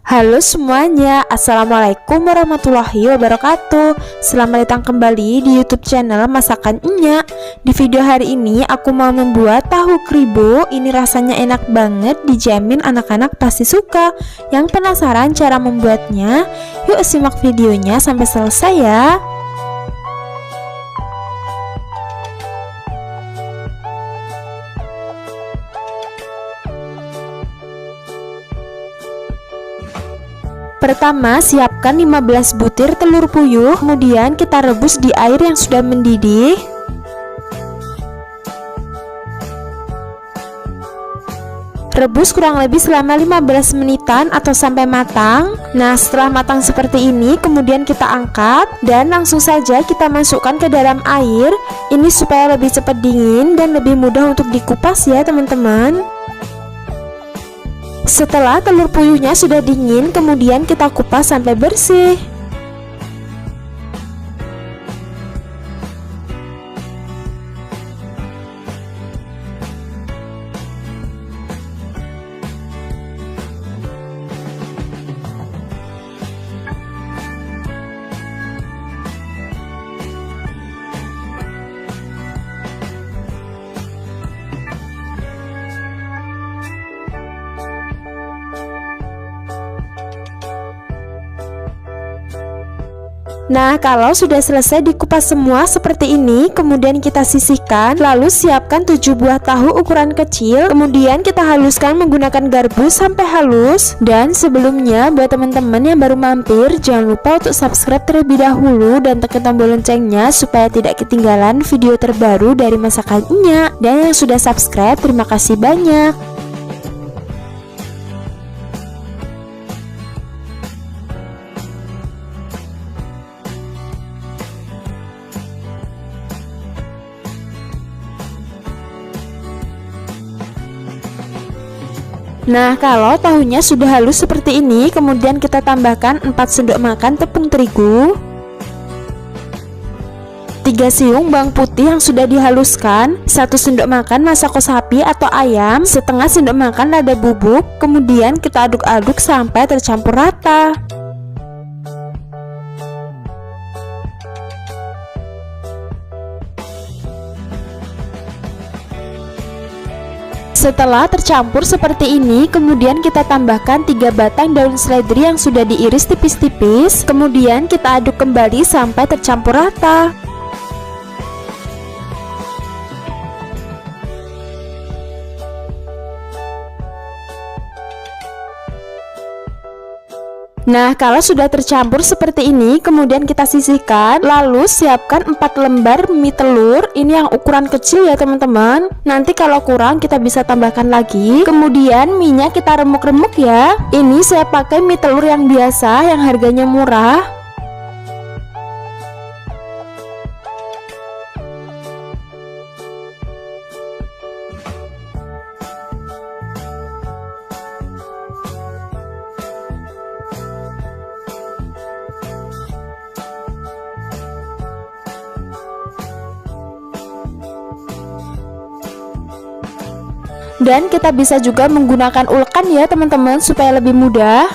Halo semuanya, Assalamualaikum warahmatullahi wabarakatuh. Selamat datang kembali di YouTube channel Masakan Enya. Di video hari ini aku mau membuat tahu kribo. Ini rasanya enak banget, dijamin anak-anak pasti suka. Yang penasaran cara membuatnya? Yuk simak videonya sampai selesai ya. Pertama, siapkan 15 butir telur puyuh, kemudian kita rebus di air yang sudah mendidih. Rebus kurang lebih selama 15 menitan atau sampai matang. Nah, setelah matang seperti ini, kemudian kita angkat dan langsung saja kita masukkan ke dalam air. Ini supaya lebih cepat dingin dan lebih mudah untuk dikupas ya teman-teman. Setelah telur puyuhnya sudah dingin, kemudian kita kupas sampai bersih. Nah, kalau sudah selesai dikupas semua seperti ini, kemudian kita sisihkan. Lalu siapkan 7 buah tahu ukuran kecil. Kemudian kita haluskan menggunakan garpu sampai halus. Dan sebelumnya, buat teman-teman yang baru mampir, jangan lupa untuk subscribe terlebih dahulu dan tekan tombol loncengnya supaya tidak ketinggalan video terbaru dari Masakan Enya. Dan yang sudah subscribe, terima kasih banyak. Nah, kalau tahunya sudah halus seperti ini, kemudian kita tambahkan 4 sendok makan tepung terigu, 3 siung bawang putih yang sudah dihaluskan, 1 sendok makan masako sapi atau ayam, setengah sendok makan lada bubuk, kemudian kita aduk-aduk sampai tercampur rata. Setelah tercampur seperti ini, kemudian kita tambahkan 3 batang daun seledri yang sudah diiris tipis-tipis. Kemudian kita aduk kembali sampai tercampur rata. Nah, kalau sudah tercampur seperti ini, kemudian kita sisihkan. Lalu siapkan 4 lembar mie telur. Ini yang ukuran kecil ya teman-teman. Nanti kalau kurang kita bisa tambahkan lagi. Kemudian mie-nya kita remuk-remuk ya. Ini saya pakai mie telur yang biasa, yang harganya murah. Dan kita bisa juga menggunakan ulekan ya teman-teman supaya lebih mudah.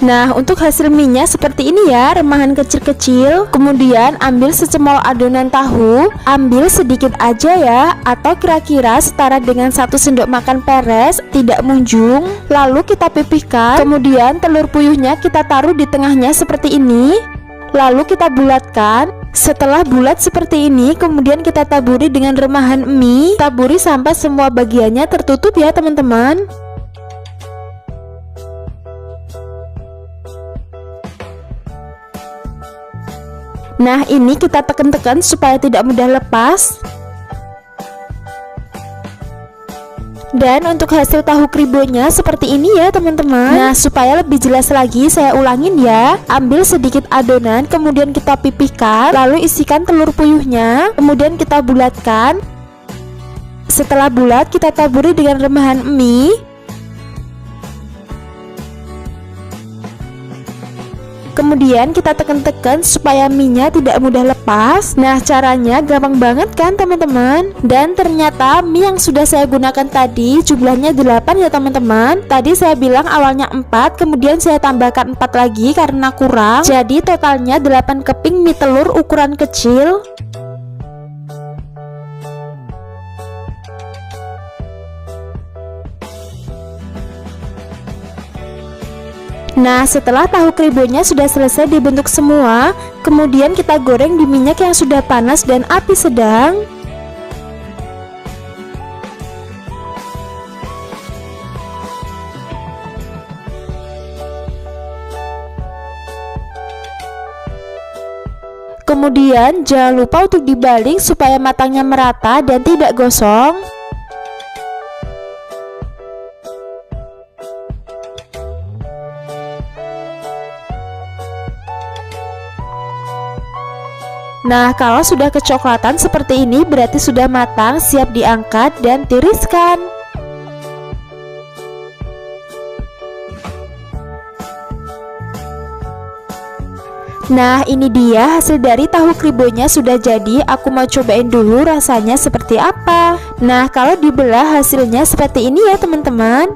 Nah, untuk hasil mie-nya seperti ini ya, remahan kecil-kecil. Kemudian ambil secemol adonan tahu, ambil sedikit aja ya, atau kira-kira setara dengan 1 sendok makan peres, tidak munjung. Lalu kita pipihkan, kemudian telur puyuhnya kita taruh di tengahnya seperti ini. Lalu kita bulatkan. Setelah bulat seperti ini, kemudian kita taburi dengan remahan mie. Taburi sampai semua bagiannya tertutup ya teman-teman. Nah, ini kita tekan-tekan supaya tidak mudah lepas. Dan untuk hasil tahu kribonya seperti ini ya teman-teman. Nah, supaya lebih jelas lagi saya ulangin ya. Ambil sedikit adonan, kemudian kita pipihkan, lalu isikan telur puyuhnya, kemudian kita bulatkan setelah bulat kita taburi dengan remahan mie. Kemudian kita tekan-tekan supaya mie-nya tidak mudah lepas. Nah, caranya gampang banget kan teman-teman? Dan ternyata mie yang sudah saya gunakan tadi jumlahnya 8 ya teman-teman. Tadi saya bilang awalnya 4, kemudian saya tambahkan 4 lagi karena kurang. Jadi totalnya 8 keping mie telur ukuran kecil. Nah, setelah tahu kribonya sudah selesai dibentuk semua, kemudian kita goreng di minyak yang sudah panas dan api sedang. Kemudian jangan lupa untuk dibalik supaya matangnya merata dan tidak gosong. Nah, kalau sudah kecoklatan seperti ini berarti sudah matang, siap diangkat dan tiriskan. Nah, ini dia hasil dari tahu kribonya sudah jadi. Aku mau cobain dulu rasanya seperti apa. Nah, kalau dibelah hasilnya seperti ini ya teman-teman.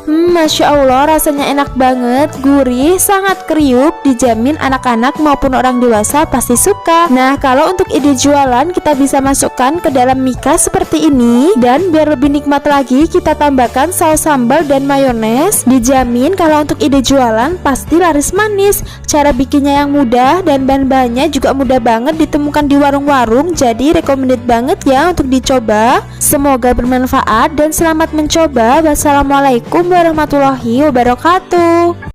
Masya Allah, rasanya enak banget, gurih, sangat kriuk, dijamin anak-anak maupun orang dewasa pasti suka. Nah, kalau untuk ide jualan kita bisa masukkan ke dalam mika seperti ini. Dan biar lebih nikmat lagi kita tambahkan saus sambal dan mayones. Dijamin kalau untuk ide jualan pasti laris manis. Cara bikinnya yang mudah dan bahan-bahannya juga mudah banget ditemukan di warung-warung. Jadi recommended banget ya untuk dicoba. Semoga bermanfaat dan selamat mencoba. Wassalamualaikum warahmatullahi wabarakatuh.